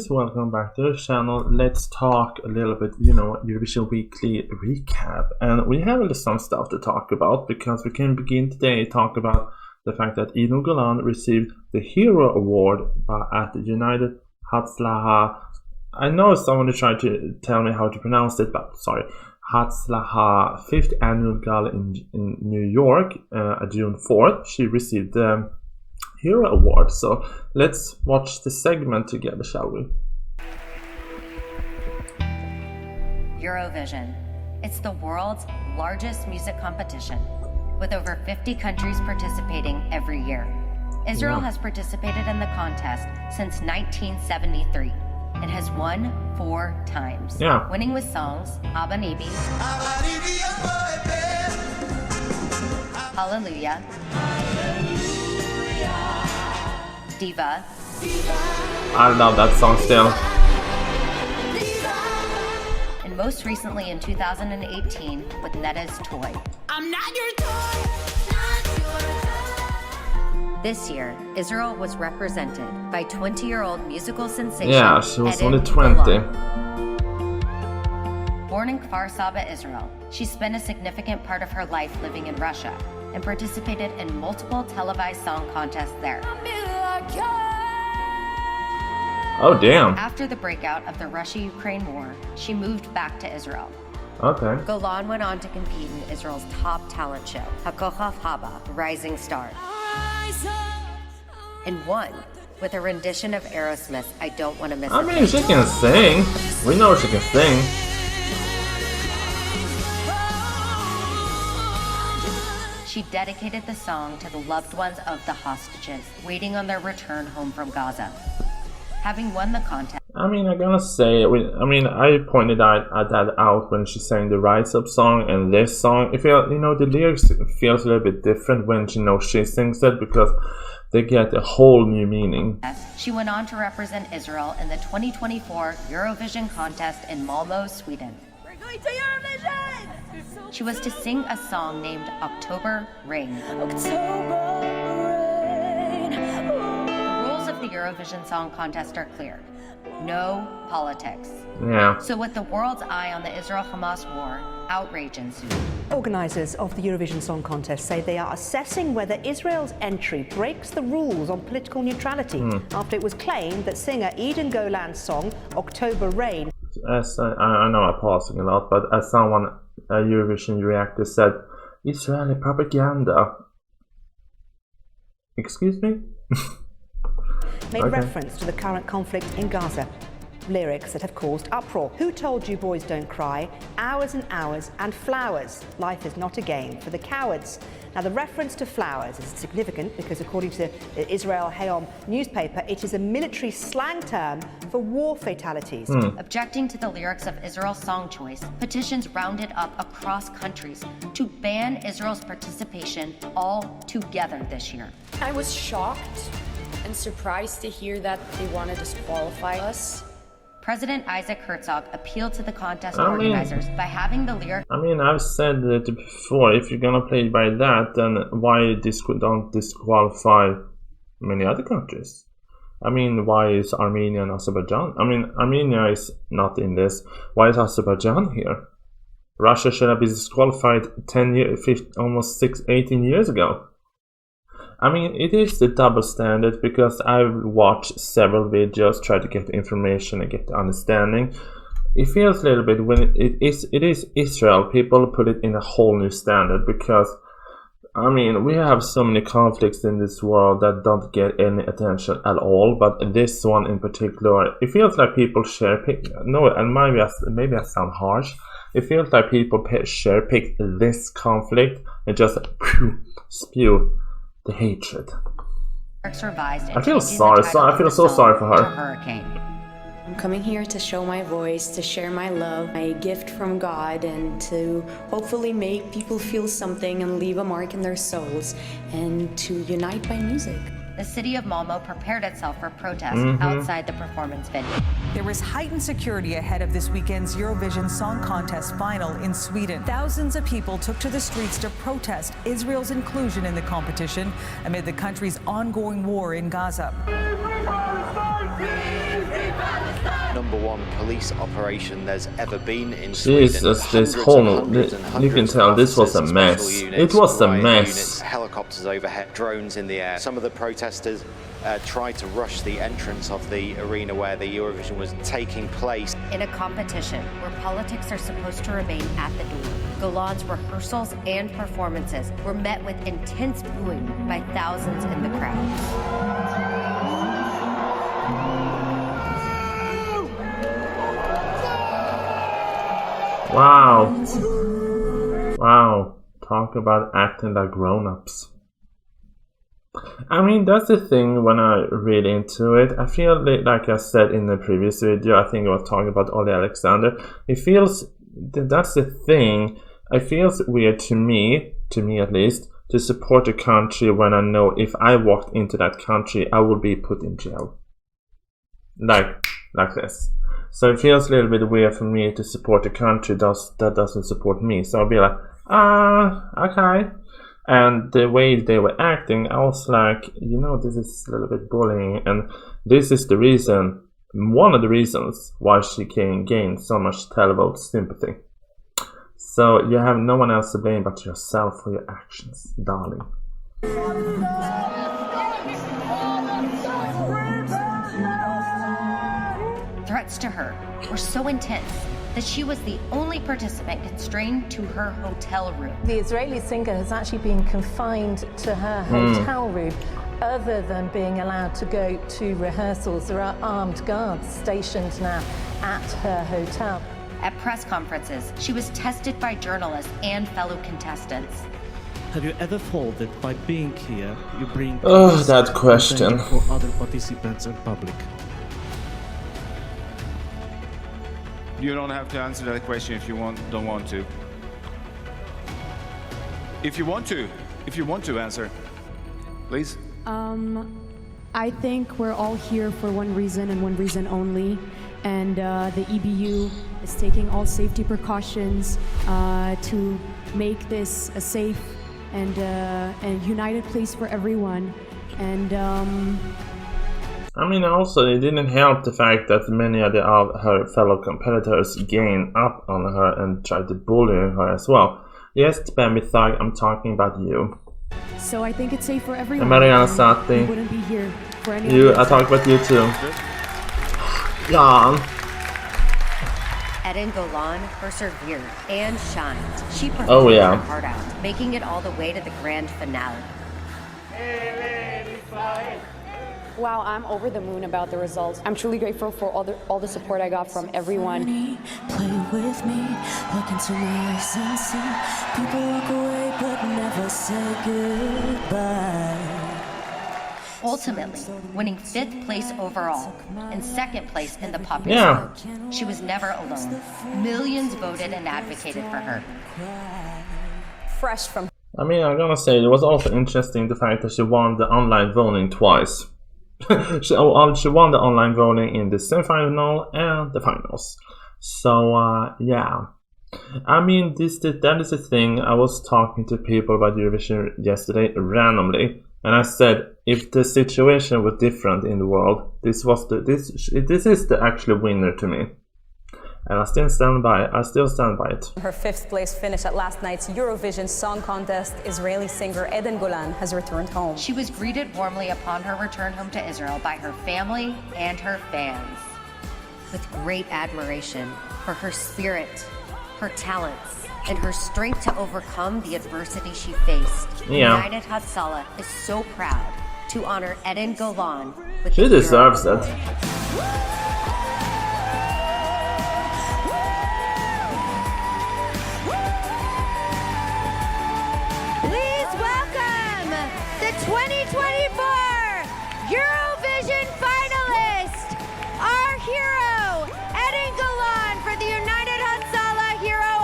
guys, welcome back to the channel. Let's talk a little bit, Eurovision Weekly recap. And we have some stuff to talk about because we can begin today talk about the fact that Golan received the Hero Award at the United Hatzlaha. I know someone tried to tell me how to pronounce it, but sorry. Hatzlaha 5th Annual Gala in New York, June 4th. She received the Hero Award. So let's watch the segment together, shall we? Eurovision. It's the world's largest music competition, with over 50 countries participating every year. Israel has participated in the contest since 1973 and has won 4 times, winning with songs Abba Nibi, Hallelujah, Diva. I love that song still. And most recently in 2018 with Netta's Toy. I'm not your toy. This year, Israel was represented by 20-year-old musical sensation. Yeah, she was only 20. Golan. Born in Kfar Saba, Israel, she spent a significant part of her life living in Russia and participated in multiple televised song contests there. Oh, damn. After the breakout of the Russia-Ukraine war, she moved back to Israel. Okay. Golan went on to compete in Israel's top talent show, Hakochav Haba, Rising Star, and won with a rendition of Aerosmith's I Don't Want to Miss a Thing. I mean, she can sing. We know she can sing. She dedicated the song to the loved ones of the hostages waiting on their return home from Gaza. Having won the contest, I mean, I'm gonna say, I pointed that out when she sang the Rise Up song and this song. If the lyrics feels a little bit different when she sings it because they get a whole new meaning. She went on to represent Israel in the 2024 Eurovision contest in Malmö, Sweden. We're going to Eurovision! She was to sing a song named October Rain. The Eurovision Song Contest are clear. No politics. Yeah. So with the world's eye on the Israel-Hamas war, outrage ensued. Organisers of the Eurovision Song Contest say they are assessing whether Israel's entry breaks the rules on political neutrality after it was claimed that singer Golan's song, October Rain... As I know I'm pausing a lot, but as someone, a Eurovision reactor said, Israeli propaganda. Excuse me? made reference to the current conflict in Gaza. Lyrics that have caused uproar. Who told you boys don't cry? Hours and hours and flowers. Life is not a game for the cowards. Now, the reference to flowers is significant because, according to the Israel Hayom newspaper, it is a military slang term for war fatalities. Objecting to the lyrics of Israel's song choice, petitions rounded up across countries to ban Israel's participation altogether this year. I was shocked and surprised to hear that they want to disqualify us. President Isaac Herzog appealed to the contest organizers by having the lyric. I mean, I've said it before, if you're gonna play by that, then why don't disqualify many other countries? I mean, why is Armenia and Azerbaijan? I mean, Armenia is not in this. Why is Azerbaijan here? Russia should have been disqualified 10 years, 15, almost 18 years ago. I mean, it is the double standard because I've watched several videos, try to get information and get the understanding. It feels a little bit when it is Israel, people put it in a whole new standard because, I mean, we have so many conflicts in this world that don't get any attention at all, but this one in particular, it feels like people and maybe I sound harsh. It feels like people pick this conflict and just spew the hatred. I feel sorry. I feel so sorry for her. Hurricane. I'm coming here to show my voice, to share my love, my gift from God, and to hopefully make people feel something and leave a mark in their souls, and to unite by music. the city of Malmo prepared itself for protest outside the performance venue. There was heightened security ahead of this weekend's Eurovision Song Contest final in Sweden. Thousands of people took to the streets to protest Israel's inclusion in the competition amid the country's ongoing war in Gaza. #1 police operation there's ever been in Sweden. Jesus, this whole, you can tell this was a mess. It was a mess. Helicopters overhead, drones in the air. Some of the protesters tried to rush the entrance of the arena where the Eurovision was taking place. In a competition where politics are supposed to remain at the door, Golan's rehearsals and performances were met with intense booing by thousands in the crowd. Wow. Wow. Talk about acting like grown-ups. I mean, that's the thing when I read into it. I feel like I said in the previous video, I think I was talking about Ollie Alexander. It feels, that's the thing. It feels weird to me at least, to support a country when I know if I walked into that country, I would be put in jail. Like this. So it feels a little bit weird for me to support a country that doesn't support me. So I'll be like, okay. And the way they were acting, I was like, you know, this is a little bit bullying. And this is the reason, one of the reasons why she can gain so much televote sympathy. So you have no one else to blame but yourself for your actions, darling. Threats to her were so intense that she was the only participant constrained to her hotel room. The Israeli singer has actually been confined to her hotel room. Other than being allowed to go to rehearsals, there are armed guards stationed now at her hotel. At press conferences, she was tested by journalists and fellow contestants. Have you ever felt that by being here, you bring that question for other participants and public? You don't have to answer that question if you don't want to. If you want to answer, please. I think we're all here for one reason and one reason only, and the EBU is taking all safety precautions to make this a safe and united place for everyone. And I mean, also, it didn't help the fact that many of her fellow competitors gained up on her and tried to bully her as well. Yes, Bambi Thug, I'm talking about you. So I think it's safe for everyone. And Mariana Sati. We wouldn't be here for any you. I talk about you too. Yeah. Eden Golan persevered and shined. She performed her heart out, making it all the way to the grand finale. Wow, I'm over the moon about the results. I'm truly grateful for all the support I got from everyone. Play with me, look into my eyes and see. People walk away but never say goodbye. Ultimately, winning 5th place overall and 2nd place in the popular vote, she was never alone. Millions voted and advocated for her. Fresh from. I mean, I'm gonna say it was also interesting the fact that she won the online voting twice. she won the online voting in the semi-final and the finals. So yeah, I mean, that is the thing. I was talking to people about Eurovision yesterday randomly, and I said if the situation was different in the world, this is the actual winner to me. And I still stand by it. Her 5th place finish at last night's Eurovision Song Contest, Israeli singer Eden Golan has returned home. She was greeted warmly upon her return home to Israel by her family and her fans, with great admiration for her spirit, her talents, and her strength to overcome the adversity she faced. United Hatzalah is so proud to honor Eden Golan with She deserves it. The 2024 Eurovision finalist, our hero, Eden Golan for the United Hatzalah Hero.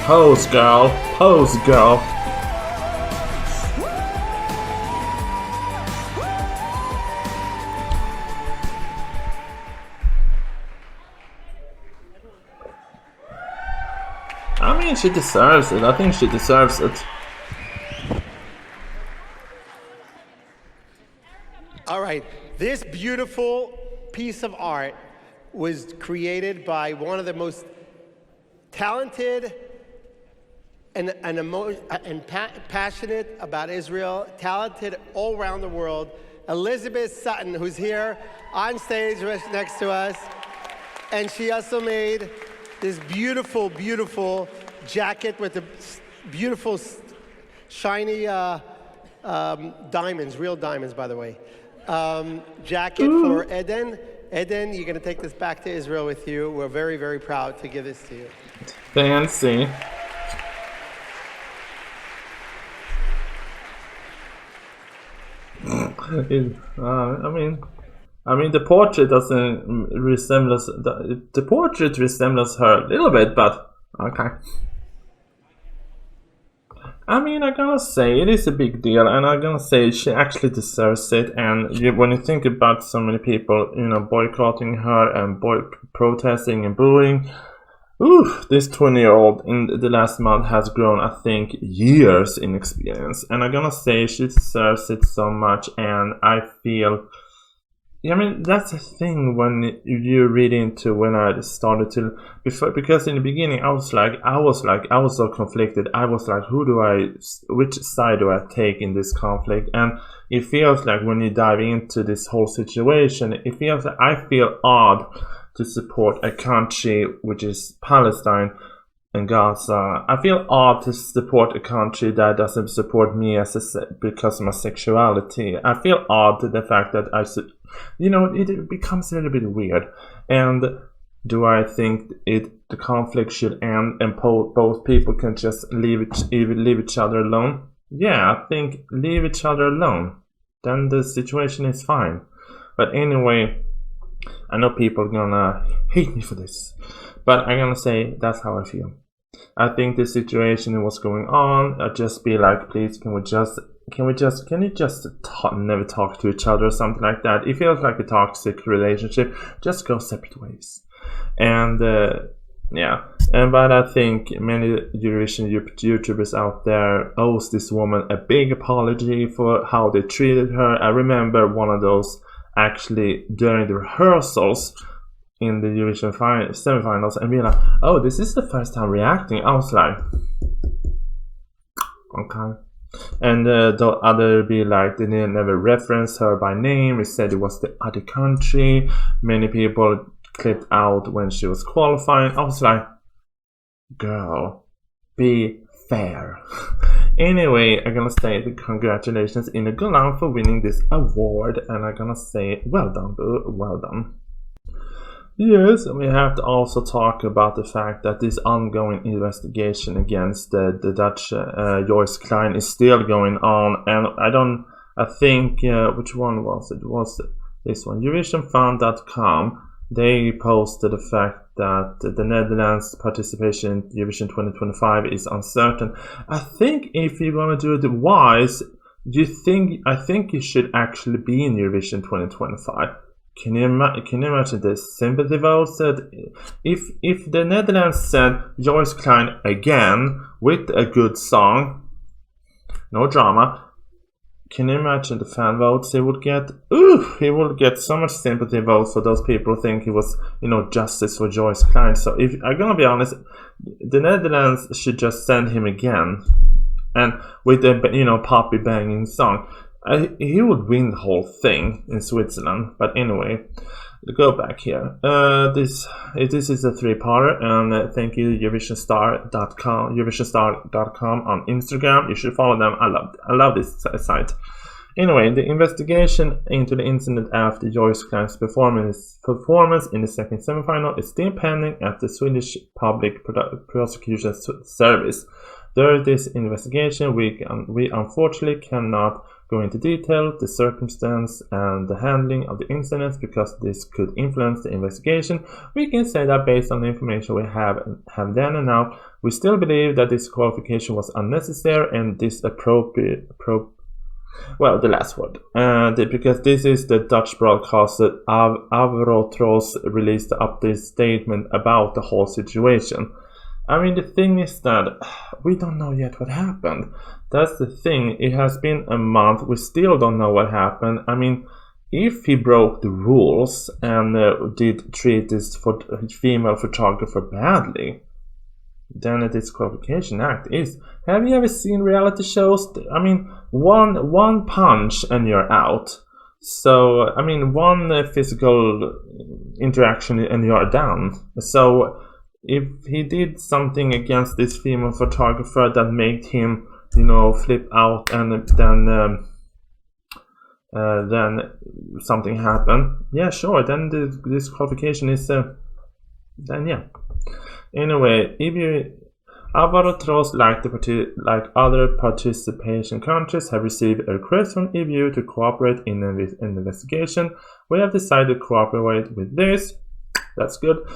Pose, girl. Pose, girl. I mean, she deserves it. I think she deserves it. All right, this beautiful piece of art was created by one of the most talented and passionate about Israel, talented all around the world, Elizabeth Sutton, who's here on stage next to us. And she also made this beautiful, beautiful jacket with the beautiful, shiny diamonds, real diamonds, by the way. Jacket for Eden. Eden, you're going to take this back to Israel with you. We're very, very proud to give this to you. Fancy. I mean, the portrait doesn't resemble the portrait resembles her a little bit, but okay. I mean, I'm gonna say it is a big deal, and I'm gonna say she actually deserves it. And when you think about so many people, you know, boycotting her and protesting and booing, this 20-year-old in the last month has grown, I think, years in experience. And I'm gonna say she deserves it so much, and I feel. I mean, that's the thing when you read into when I started to because in the beginning I was so conflicted. I was like, which side do I take in this conflict? And it feels like when you dive into this whole situation, it feels like I feel odd to support a country which is Palestine and Gaza. I feel odd to support a country that doesn't support me because of my sexuality. I feel odd to the fact that it becomes a little bit weird. And do I think the conflict should end and both people can just leave each other alone? Yeah, I think leave each other alone. Then the situation is fine. But anyway, I know people are gonna hate me for this, but I'm gonna say that's how I feel. I think the situation and what's going on, I'd just be like, please, can you just never talk to each other or something like that? It feels like a toxic relationship. Just go separate ways. And but I think many Eurovision YouTubers out there owes this woman a big apology for how they treated her. I remember one of those actually during the rehearsals in the Eurovision semifinals and being like, oh, this is the first time reacting. I was like, okay. And the other be like, they never referenced her by name. They said it was the other country. Many people clipped out when she was qualifying. I was like, girl, be fair. Anyway, I'm gonna say the congratulations in the Golan for winning this award, and I'm gonna say well done, boo, well done. Yes, and we have to also talk about the fact that this ongoing investigation against the Dutch Joost Klein is still going on, and I think which one was it? Was this one? EurovisionFund.com. They posted the fact that the Netherlands' participation in Eurovision 2025 is uncertain. I think if you're gonna do it wise, I think you should actually be in Eurovision 2025. Can you imagine the sympathy votes that if the Netherlands sent Joost Klein again with a good song, no drama, can you imagine the fan votes he would get? He would get so much sympathy votes for those people who think he was, justice for Joost Klein. So if I'm gonna be honest, the Netherlands should just send him again, and with a poppy banging song. He would win the whole thing in Switzerland. But anyway, go back here. This is a 3-parter, and thank you EurovisionStar.com on Instagram. You should follow them. I love this site. Anyway, the investigation into the incident after Joost Klein's performance in the second semifinal is still pending at the Swedish Public Prosecution Service. During this investigation, we unfortunately cannot go into detail, the circumstance and the handling of the incidents because this could influence the investigation, we can say that based on the information we have then and now, we still believe that this qualification was unnecessary and disappropriate. Well, the last word. Because this is the Dutch broadcaster Avrotros released the update statement about the whole situation. I mean, the thing is that we don't know yet what happened. That's the thing. It has been a month. We still don't know what happened. I mean, if he broke the rules and did treat this female photographer badly, then a disqualification act is. Have you ever seen reality shows? I mean, one punch and you're out. So, I mean, one physical interaction and you're done. So, if he did something against this female photographer that made him, you know, flip out, and then something happened, yeah, sure, then the disqualification is, then yeah. Anyway, Avrotros, like other participation countries, have received a request from EU to cooperate in an investigation. We have decided to cooperate with this. That's good.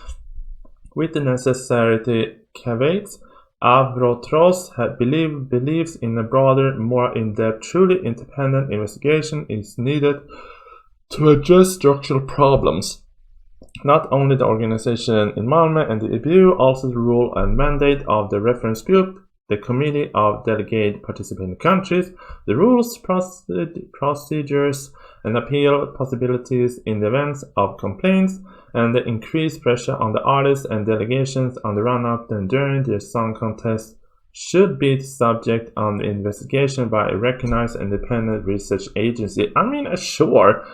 With the necessary caveats, Avrotros believes in a broader, more in-depth, truly independent investigation is needed to address structural problems. Not only the organization in Malmö and the EBU, also the rule and mandate of the reference group, the Committee of Delegate Participating Countries, the rules, procedures, and appeal possibilities in the events of complaints, and the increased pressure on the artists and delegations on the run-up and during the song contest should be subject on investigation by a recognized independent research agency. I mean, sure.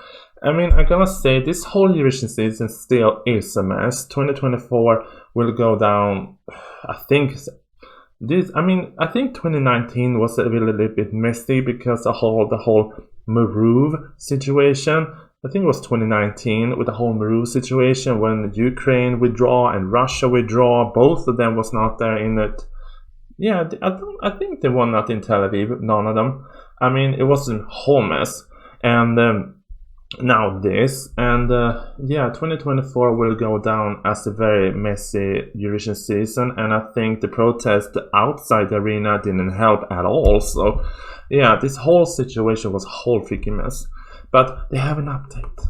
I mean, I'm gonna say this whole Eurovision season still is a mess. 2024 will go down. I think 2019 was a little bit messy because the whole Maruv situation. I think it was 2019 with the whole Maruv situation when Ukraine withdraw and Russia withdraw. Both of them was not there in it. Yeah, I think they were not in Tel Aviv. None of them. I mean, it was a whole mess. And now this, and 2024 will go down as a very messy Eurovision season, and I think the protest outside the arena didn't help at all. So yeah, this whole situation was a whole freaking mess. But they have an update.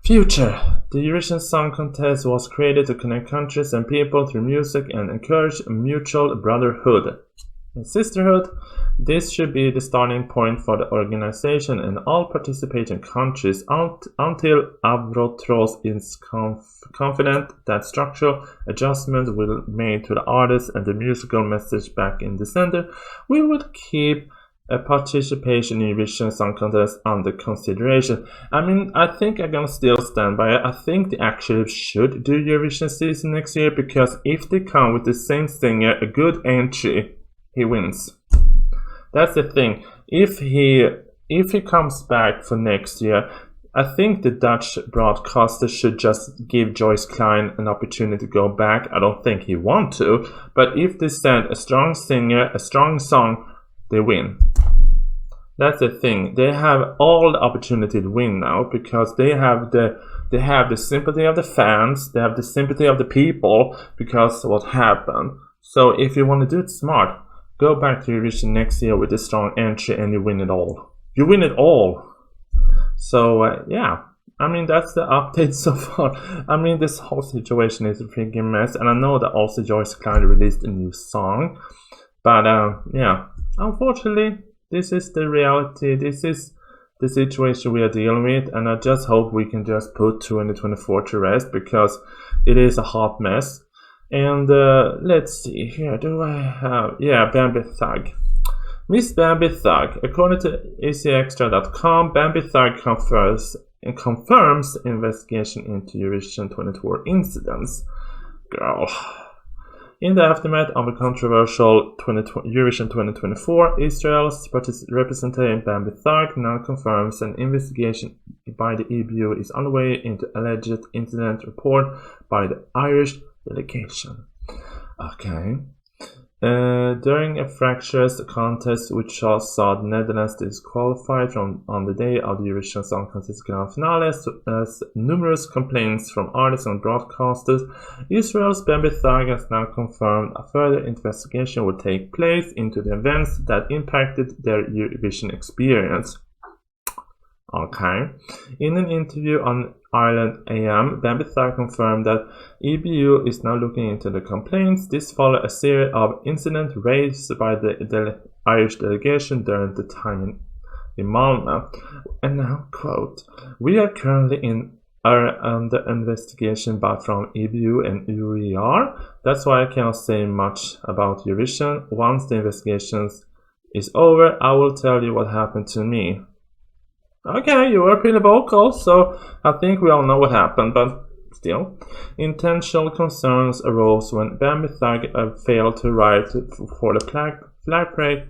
Future. The Eurovision Song Contest was created to connect countries and people through music and encourage a mutual brotherhood and sisterhood. This should be the starting point for the organization and all participating countries until Avrotros is confident that structural adjustments will be made to the artist and the musical message back in the center. We would keep a participation in Eurovision Song Contest under consideration. I mean, I think I'm gonna still stand by it. I think they actually should do Eurovision season next year, because if they come with the same singer, a good entry, he wins. That's the thing. If he comes back for next year, I think the Dutch broadcaster should just give Joost Klein an opportunity to go back. I don't think he wants to, but if they send a strong singer, a strong song, they win. That's the thing. They have all the opportunity to win now, because they have the sympathy of the fans, they have the sympathy of the people because of what happened. So if you want to do it smart, go back to Eurovision next year with a strong entry and you win it all. You win it all. So yeah, I mean, that's the update so far. I mean, this whole situation is a freaking mess, and I know that also Joost Klein released a new song, but yeah, unfortunately, this is the reality. This is the situation we are dealing with, and I just hope we can just put 2024 to rest, because it is a hot mess. And let's see here, do I have, yeah, Bambi Thug. Miss Bambi Thug. According to easyextra.com, Bambi Thug confirms investigation into Eurovision 2024 incidents. Girl. In the aftermath of a controversial Eurovision 2024, Israel's representative Bambi Thug now confirms an investigation by the EBU is underway into alleged incident report by the Irish delegation. Okay. During a fractious contest which saw the Netherlands disqualified from on the day of the Eurovision Song Contest Grand Finale as numerous complaints from artists and broadcasters, Israel's Bambi Thug has now confirmed a further investigation will take place into the events that impacted their Eurovision experience. Okay. In an interview on Ireland AM, Bambi Thug confirmed that EBU is now looking into the complaints. This followed a series of incidents raised by the Irish delegation during the time in Malmö. And now, quote, "We are currently under investigation from EBU and UER. That's why I cannot say much about Eurovision. Once the investigation is over, I will tell you what happened to me." Okay, you were pretty vocal, so I think we all know what happened, but still. Intentional concerns arose when Bambi Thug failed to arrive for the flag parade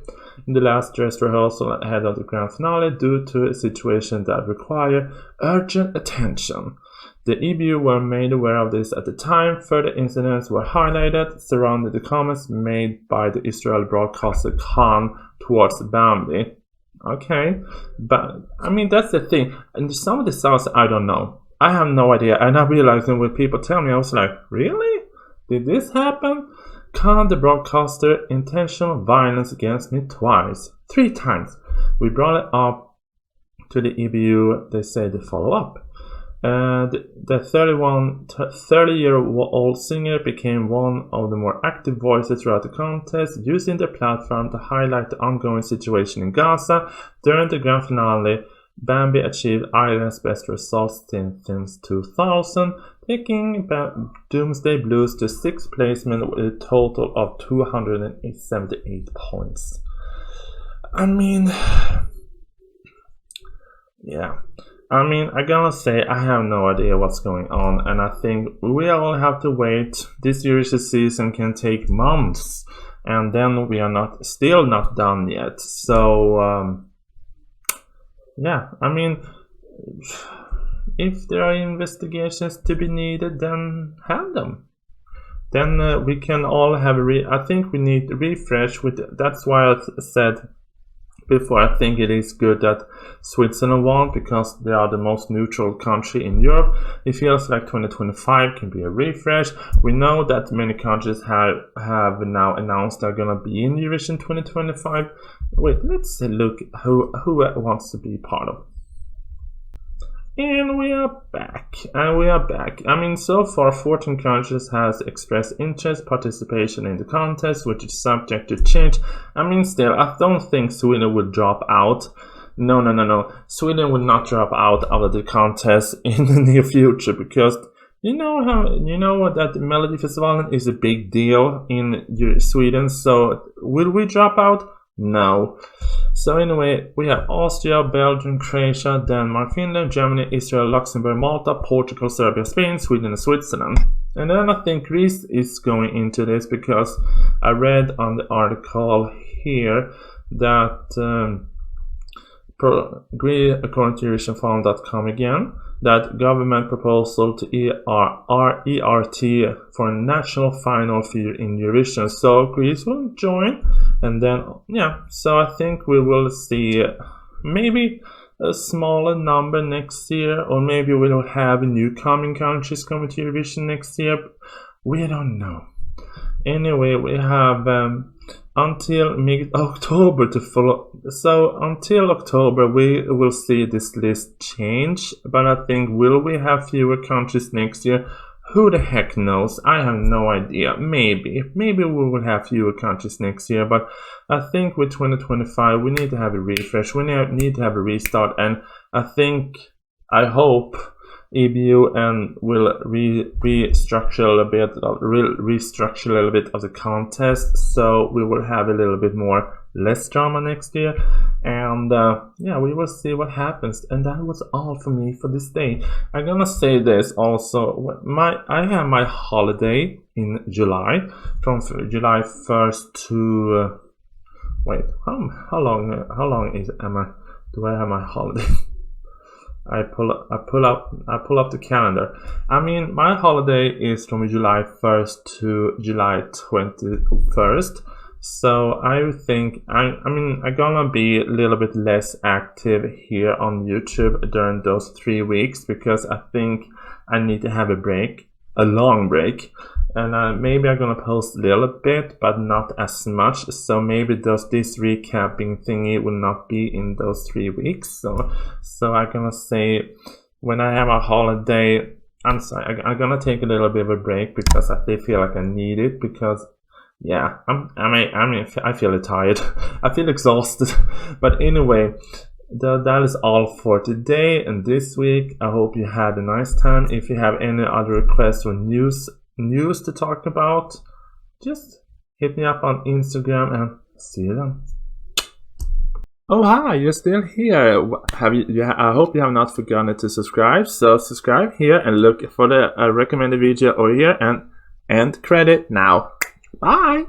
in the last dress rehearsal ahead of the grand finale due to a situation that required urgent attention. The EBU were made aware of this at the time. Further incidents were highlighted surrounding the comments made by the Israeli broadcaster Khan towards Bambi. Okay, but I mean that's the thing, and some of the songs I don't know. I have no idea, and I realized when people tell me, I was like, really? Did this happen? Khan, the broadcaster, intentional violence against me twice, 3 times. We brought it up to the EBU. They say they follow up. The 30-year-old singer became one of the more active voices throughout the contest, using the platform to highlight the ongoing situation in Gaza. During the grand finale, Bambi achieved Ireland's best results since 2000, taking Doomsday Blues to 6th placement with a total of 278 points. I mean, yeah. I mean, I gotta say, I have no idea what's going on, and I think we all have to wait. This Eurovision season can take months, and then we are still not done yet. So, yeah, I mean, if there are investigations to be needed, then have them. Then we can all have I think we need a refresh with. That's why I said before, I think it is good that Switzerland won because they are the most neutral country in Europe. It feels like 2025 can be a refresh. We know that many countries have now announced they're gonna be in Eurovision 2025. Wait, let's look who wants to be part of. And we are back. I mean, so far 14 countries has expressed interest participation in the contest, which is subject to change. I mean, still, I don't think Sweden would drop out. No. Sweden will not drop out of the contest in the near future because you know that Melody Festival is a big deal in Sweden. So will we drop out? No. So anyway, we have Austria, Belgium, Croatia, Denmark, Finland, Germany, Israel, Luxembourg, Malta, Portugal, Serbia, Spain, Sweden, and Switzerland. And then I think Greece is going into this because I read on the article here that according to EurovisionFund.com again, that government proposal to ERT for a national final fee in Eurovision. So Greece will join, and then so I think we will see maybe a smaller number next year, or maybe we will have new coming countries coming to Eurovision next year. We don't know. Anyway, we have until mid-October to follow. So until October we will see this list change, but I think will we have fewer countries next year? Who the heck knows? I have no idea. Maybe we will have fewer countries next year, but I think with 2025 we need to have a refresh. We need to have a restart, and I hope EBU and will restructure a little bit of the contest, so we will have a little bit less drama next year, and we will see what happens. And that was all for me for this day. I'm gonna say this also, I have my holiday in July from July 1st to wait, how long do I have my holiday? I pull up the calendar. I mean, my holiday is from July 1st to July 21st. So I think I'm gonna be a little bit less active here on YouTube during those 3 weeks, because I think I need to have a break, a long break, and maybe I'm gonna post a little bit, but not as much. So maybe this recapping thingy will not be in those 3 weeks. So I'm gonna say when I have a holiday, I'm gonna take a little bit of a break, because I feel like I need it, because yeah, I feel tired. I feel exhausted. But anyway, that is all for today and this week. I hope you had a nice time. If you have any other requests or news to talk about, just hit me up on Instagram, and see you then. Oh hi, you're still here. I hope you have not forgotten to subscribe. So subscribe here and look for the recommended video over here, and end credit now. Bye!